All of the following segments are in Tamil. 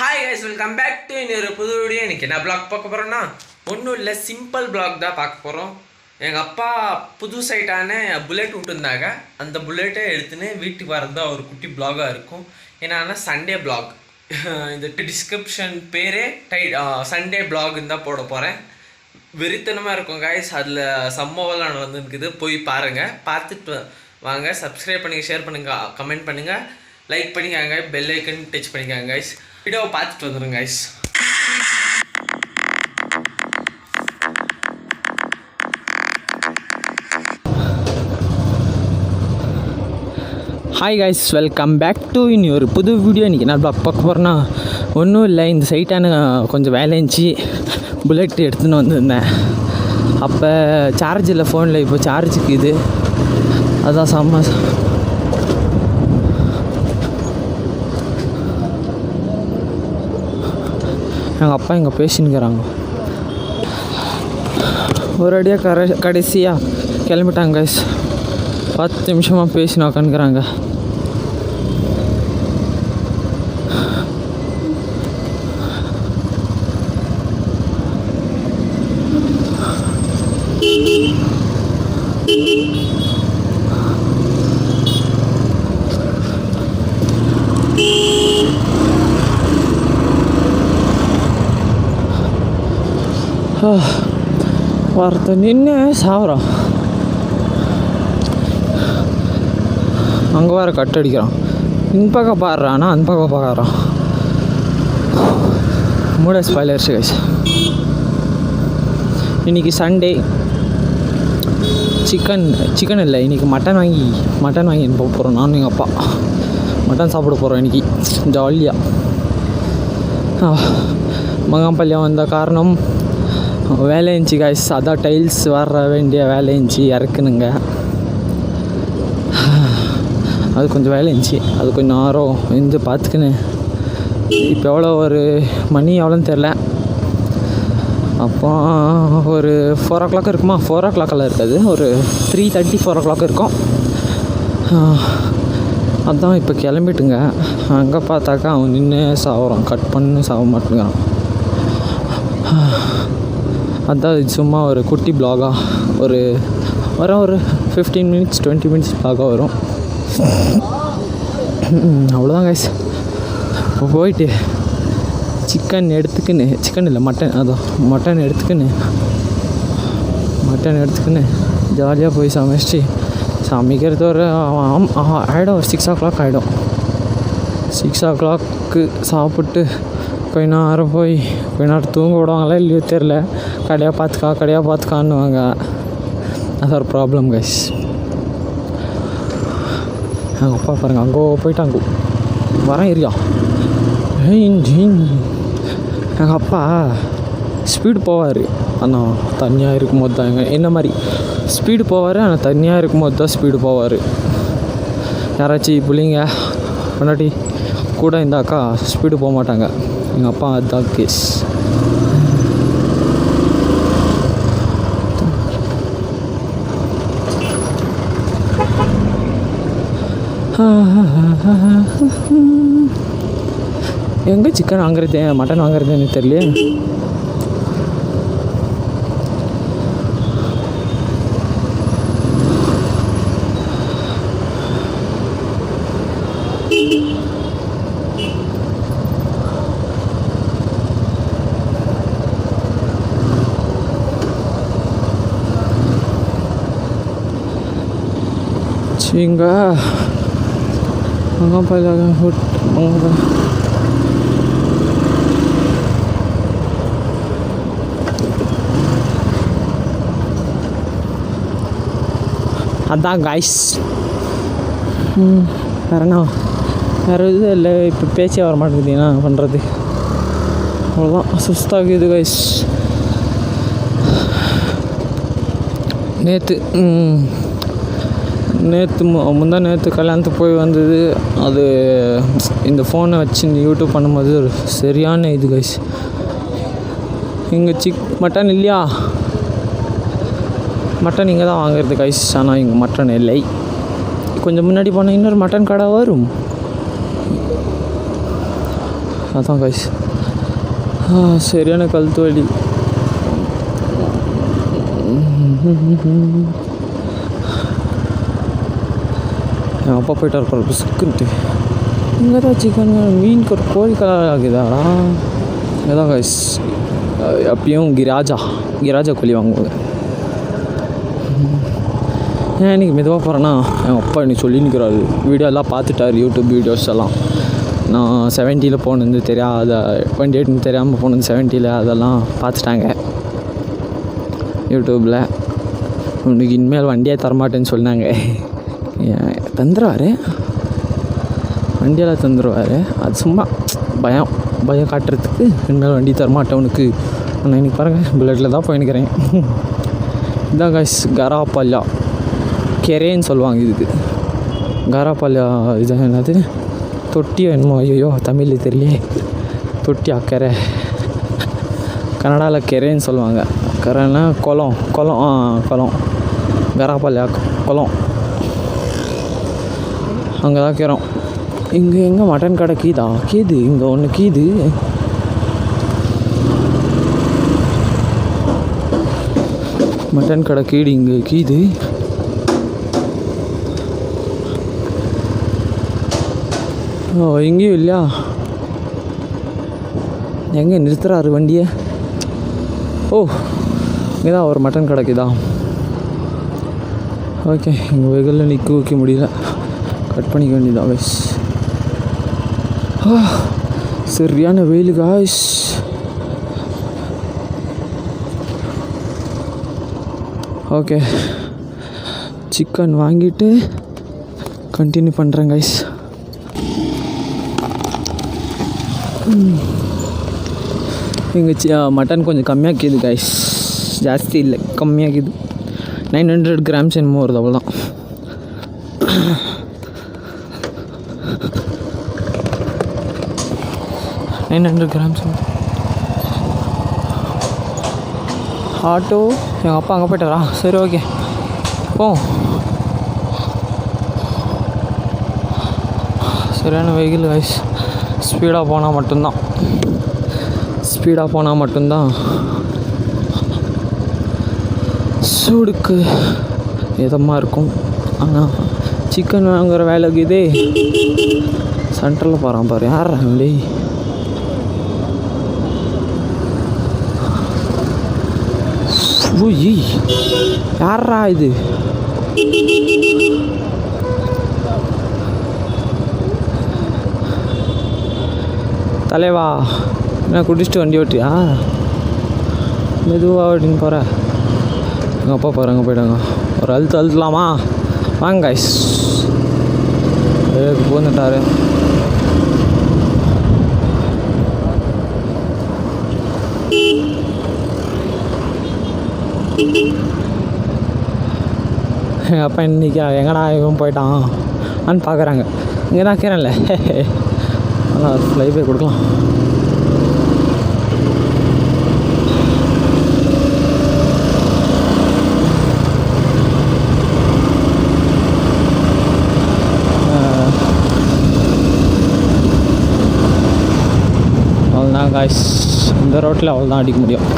Hi guys, welcome back to இன்னொரு புது வீடியோ. இன்றைக்கி என்ன பிளாக் பார்க்க போகிறோன்னா, ஒன்றும் இல்லை, சிம்பிள் பிளாக் தான் பார்க்க போகிறோம். எங்கள் அப்பா புது சைட்டான புல்லட் விட்டுருந்தாங்க. அந்த புல்லட்டை எடுத்துன்னு வீட்டுக்கு வரது தான் ஒரு குட்டி பிளாகாக இருக்கும். என்னன்னா சண்டே பிளாக். இந்த டிஸ்கிரிப்ஷன் பேரே சண்டே பிளாக்னு தான் போட போகிறேன். வெறித்தனமாக இருக்கும் கைஸ். அதில் சம்பவம்லாம் வந்துருக்குது, போய் பாருங்கள். பார்த்துட்டு வாங்க. சப்ஸ்கிரைப் பண்ணுங்கள், ஷேர் பண்ணுங்கள், கமெண்ட் பண்ணுங்கள், லைக் பண்ணிக்காங்க, பெல் ஐக்கன் டச் பண்ணிக்காங்க கைஸ். வீடியோவை பார்த்துட்டு வந்துடுங்க guys. Hi guys, welcome back to இன்னொரு புது வீடியோ. இன்றைக்கி நான் பிளாக் பார்க்க போகிறேன்னா, ஒன்றும் இல்லை, இந்த சைட்டான கொஞ்சம் வேலை இருந்துச்சு, புல்லட் எடுத்துன்னு வந்திருந்தேன். அப்போ சார்ஜ் இல்லை ஃபோனில், இப்போ சார்ஜுக்கு இது அதான் செம்ம. எங்கள் அப்பா இங்கே பேசினுக்கிறாங்க. ஒரு அடியாக கடைசியாக கிளம்பிட்டாங்க கைஸ். 10 நிமிஷமாக பேசினா உட்காந்துக்கிறாங்க. ஒருத்த நின்று சாவுறான். அங்கே வேறு கட் அடிக்கிறான். இந்த பக்கம் பாடுறான்னா அந்த பக்கம் பார்க்குறான். மூட ஸ்பாய்லர்ஸ் கைஸ். இன்றைக்கி சண்டே. சிக்கன் இல்லை, இன்றைக்கி மட்டன் வாங்கி போக போகிறோம். நானும் எங்கள் அப்பா மட்டன் சாப்பிட போகிறோம் இன்றைக்கி ஜாலியாக. மகாம்பள்ளியம் வந்த காரணம் வேலை இருந்துச்சு கைஸ். அதான் டைல்ஸ் வர வேண்டிய வேலை இருந்துச்சு, இறக்குனுங்க. அது கொஞ்சம் வேலை இருந்துச்சு, அது கொஞ்சம் நேரம் இருந்து பார்த்துக்கின்னு. இப்போ எவ்வளோ ஒரு மணி எவ்வளோன்னு தெரில. அப்போ ஒரு 4 o'clock இருக்குமா? 4 o'clockலாம் இருக்காது, ஒரு 3:30 4 o'clock இருக்கும். அதான் இப்போ கிளம்பிட்டுங்க. அங்கே பார்த்தாக்கா அவன் நின்று சாவுறான், கட் பண்ணி சாக மாட்டேங்கிறான். அதான் சும்மா ஒரு குட்டி பிளாகாக ஒரு 15 minutes 20 minutes பிளாகாக வரும். அவ்வளோதான் கைஸ். இப்போ போயிட்டு சிக்கன் இல்லை மட்டன் எடுத்துக்கின்னு ஜாலியாக போய் சமைக்கிறது ஒரு ஆகிடும். ஒரு 6 o'clock ஆகிடும். 6 o'clock சாப்பிட்டு கொஞ்ச நேரம் தூங்க விடுவாங்களா இல்லையோ தெரில. கடையாக பார்த்துக்கான்னுவாங்க. அது ஒரு ப்ராப்ளம் கைஸ். எங்கள் அப்பா பாருங்கள், அங்கே போயிட்டாங்க. வரேன் இருக்கியா. எங்கள் அப்பா ஸ்பீடு போவார், ஆனால் தனியாக இருக்கும்போது தான். என்ன மாதிரி ஸ்பீடு போவார், ஆனால் தனியாக இருக்கும்போது தான் ஸ்பீடு போவார். யாராச்சும் பிள்ளைங்க முன்னாடி கூட இருந்தாக்கா ஸ்பீடு போக மாட்டாங்க. எங்கள் அப்பா அதுதான் கேஸ். எங்கே சிக்கன் வாங்குறது மட்டன் வாங்குறது எனக்கு தெரியலையே. இங்கே அதான் காய்ஸ். வேறு இது இல்லை. இப்போ பேச்சே வர மாட்டேங்குது, என்ன பண்ணுறது. அவ்வளோதான், சுஸ்தாகுது காய்ஸ். முந்தா நேற்று கல்யாணத்துக்கு போய் வந்தது. அது இந்த ஃபோனை வச்சு யூடியூப் பண்ணும்போது ஒரு சரியான இது கைஸ். இங்கே மட்டன் இல்லையா? மட்டன் இங்கே தான் வாங்குறது கைஸ். ஆனால் இங்கே மட்டன் இல்லை. கொஞ்சம் முன்னாடி போனால் இன்னொரு மட்டன் கடை வரும். அதான் கைஸ் சரியான கழுத்து வலி. என் அப்பா போயிட்டு இருப்பார் பிஸ்குன்ட்டு. இங்கே தான் சிக்கன் மீன் கோழி கலர் ஆகுதாடா. இங்கே தான் கைஸ் அப்பயும் கிராஜா கோழி வாங்குவாங்க. ஏன் இன்றைக்கி மெதுவாக போகிறேன்னா என் அப்பா இன்னைக்கு சொல்லி நிற்கிறாரு. வீடியோலாம் பார்த்துட்டார், யூடியூப் வீடியோஸ் எல்லாம். நான் 70 போனது தெரியாத 28 தெரியாமல் போனது 70 அதெல்லாம் பார்த்துட்டாங்க யூடியூப்பில். உனக்கு இனிமேல் வண்டியே தரமாட்டேன்னு சொன்னாங்க. தந்துடுவார், வண்டியெல்லாம் தந்துடுவார். அது சும்மா பயம் காட்டுறதுக்கு இனிமேல் வண்டி தரமாட்டேன் உனக்கு. நான் இன்றைக்கி பாருங்கள் புல்லட்டில் தான் போயின்னுக்கிறேன். இதான் கைஸ் கராப்பல்யா கெரேன்னு சொல்லுவாங்க இதுக்கு. கராப்பல்யா இது என்னது தொட்டியோ என்னமோ, ஐயோ தமிழில் தெரியலையே. தொட்டியா கெரை, கன்னடாவில் கெரேன்னு சொல்லுவாங்க. கரைன்னா குளம். கராப்பல்யா குளம், அங்கே தான் கேறோம். இங்கே எங்கே மட்டன் கடை கீது இங்கே ஒன்று கீது. மட்டன் கடை இங்கே கீது. ஓ எங்கேயும் இல்லையா? எங்கே நிறுத்துறாரு வண்டியை? ஓ இங்கே தான் ஒரு மட்டன் கடைக்குதான். ஓகே, எங்கள் வெயிலில் நிற்க வைக்க முடியல, கட் பண்ணிக்க வேண்டியதான் கைஸ். சரியான வெயில் காய்ஸ். ஓகே, சிக்கன் வாங்கிட்டு கண்டினியூ பண்ணுறேன் கைஸ். எங்கள் மட்டன் கொஞ்சம் கம்மியாக்கிது கைஸ், ஜாஸ்தி இல்லை, கம்மியாக்கிது. 900 கிராம்ஸ் என்னமோ வருது, அவ்வளோதான். $900 ஆட்டோ. எங்கள் அப்பா அங்கே போய்ட்டாரா? சரி ஓகே போ. சரியான வெஹிக்கிள் கைஸ். ஸ்பீடாக போனால் மட்டும்தான் சூடுக்கு இதமாக இருக்கும். ஆனால் சிக்கன் வாங்குகிற வேலைக்கு இதே சென்டரில் போகிறான் பாரு. யார் அப்படி? யாரா இது? தலைவா என்ன குடிச்சிட்டு வண்டி ஓட்டியா? மெதுவாக ஓட்டின்னு போகிற. எங்கள் அப்பா பாரு அங்கே போயிட்டாங்க. ஒரு அழுத்தலாமா? வாங்க கைஸ். போந்துட்டாரு. எங்கள் அப்பா இன்னைக்கு எங்கடா இவன் போயிட்டான் ஆன்னு பார்க்குறாங்க. இங்கே தான் கேறேன்ல, ஆனால் ஃப்ளைபே கொடுக்கலாம். அவ்வளோதான் காய்ஸ், இந்த ரோட்டில் அவ்வளோதான் அடிக்க முடியும்.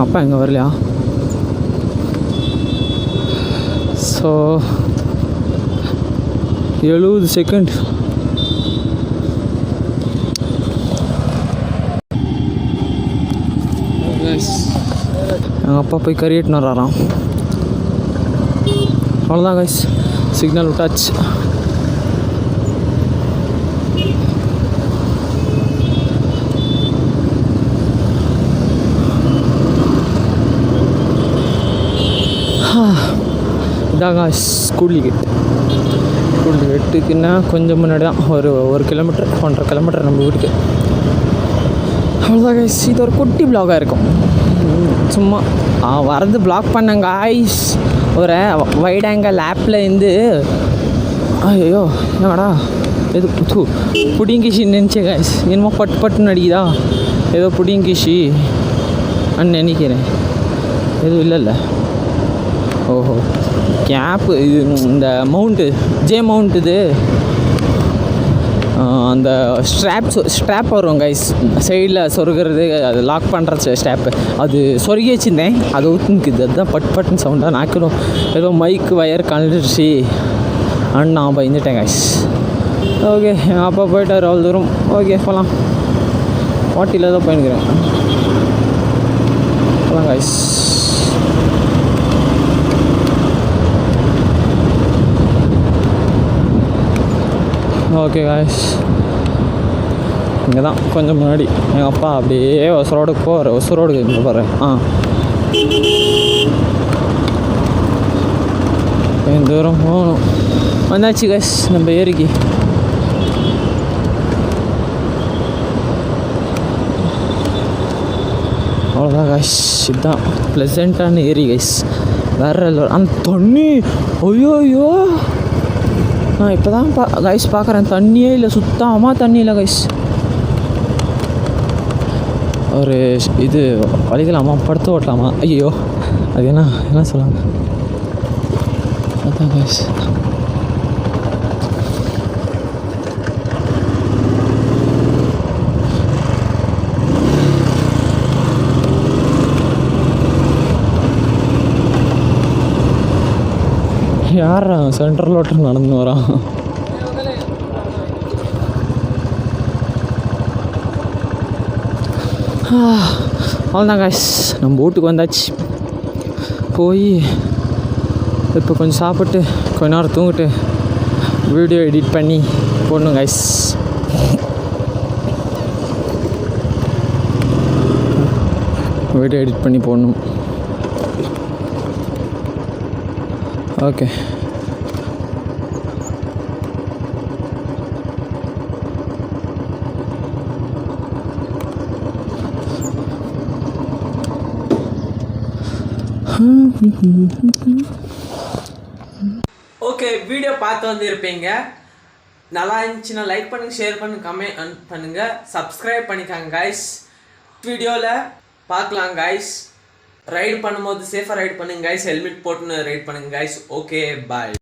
அப்பா எங்கே வரலையா? So 70 second. எங்கள் அப்பா போய் கறி எட்டுன்னு வர்றாராம். அவ்வளோதான் கைஸ், சிக்னல் விட்டாச்சு. இதாங்க ஸ்கூல் கேட்டுக்குன்னா கொஞ்சம் முன்னாடி தான், ஒரு கிலோமீட்டர் 1.5 கிலோமீட்டர் நம்ம வீட்டுக்கு. அவ்வளோதான் கைஸ், இது ஒரு குட்டி பிளாகாக இருக்கும். சும்மா வரது பிளாக் பண்ணாங்க ஐஸ். ஒரு வைட் ஆங்கிள் ஆப்பில் இருந்து ஐயோ என்னடா இது புடிங்கிச்சு நினச்சேன் கைஸ். என்னமோ பட்டுன்னு அடிக்குதா. ஏதோ புடிங்கிஷி நினைக்கிறேன். எதுவும் இல்லைல்ல. ஓஹோ கேப்பு இது இந்த மவுண்ட்டு ஜே மவுண்ட் இது அந்த ஸ்ட்ராப் வரும் கைஸ் சைடில் சொருகிறது, அது லாக் பண்ணுற ஸ்ட்ராப்பு, அது சொருகி வச்சுருந்தேன், அது ஊற்றுக்குது. அதுதான் பட்டுன்னு சவுண்டாக நாக்கிடும். ஏதோ மைக்கு வயர் கலந்துருச்சு அண்ட் நான் பயந்துட்டேன் கைஸ். ஓகே அப்பா போயிட்டார் அவ்வளோ தூரம். ஓகே போகலாம். வாட்டியில் தான் போயிருக்கிறேன். போகலாம் கைஸ். ஓகே காய்ஸ், இங்கே தான் கொஞ்சம் முன்னாடி எங்கள் அப்பா அப்படியே ஒசரோடுக்கு போவார். ஒசரோடுக்கு இங்கே போகிறேன். கொஞ்சம் தூரம் போகணும். வந்தாச்சு காய்ஸ் நம்ம ஏரிக்கு. அவ்வளோதான் காய்ஸ், இதுதான் ப்ளசண்ட்டான ஏரி கைஸ். வேறு அந்த தண்ணி ஐயோ நான் இப்போ தான் கைஸ் பார்க்குறேன். தண்ணியே இல்லை, சுத்தமாக தண்ணி இல்லை கைஸ். ஒரு இது வலிக்கலாமா, படுத்து ஓட்டலாமா? ஐயோ அது என்ன சொல்லாங்க. அதான் கைஸ் யார் சென்ட்ரல் ஓட்டம் நடந்து வரான். அவ்வளோதான் காய்ஸ், நம்ம வீட்டுக்கு வந்தாச்சு. போய் இப்போ கொஞ்சம் சாப்பிட்டு கொஞ்ச நேரம் தூங்கிட்டு வீடியோ எடிட் பண்ணி போடணும் காய்ஸ். வீடியோ எடிட் பண்ணி போடணும். ஓகே ஓகே வீடியோ பார்த்து வந்துருப்பீங்க. நல்லா இருந்துச்சுன்னா லைக் பண்ணுங்கள், ஷேர் பண்ணுங்கள், கமெண்ட் பண்ணுங்கள், சப்ஸ்கிரைப் பண்ணிக்காங்க கைஸ். வீடியோவில் பார்க்கலாம் கைஸ். ரைடு பண்ணும்போது சேஃபாக ரைடு பண்ணுங்க கைஸ். ஹெல்மெட் போட்டுன்னு ரைட் பண்ணுங்க கைஸ். Okay bye.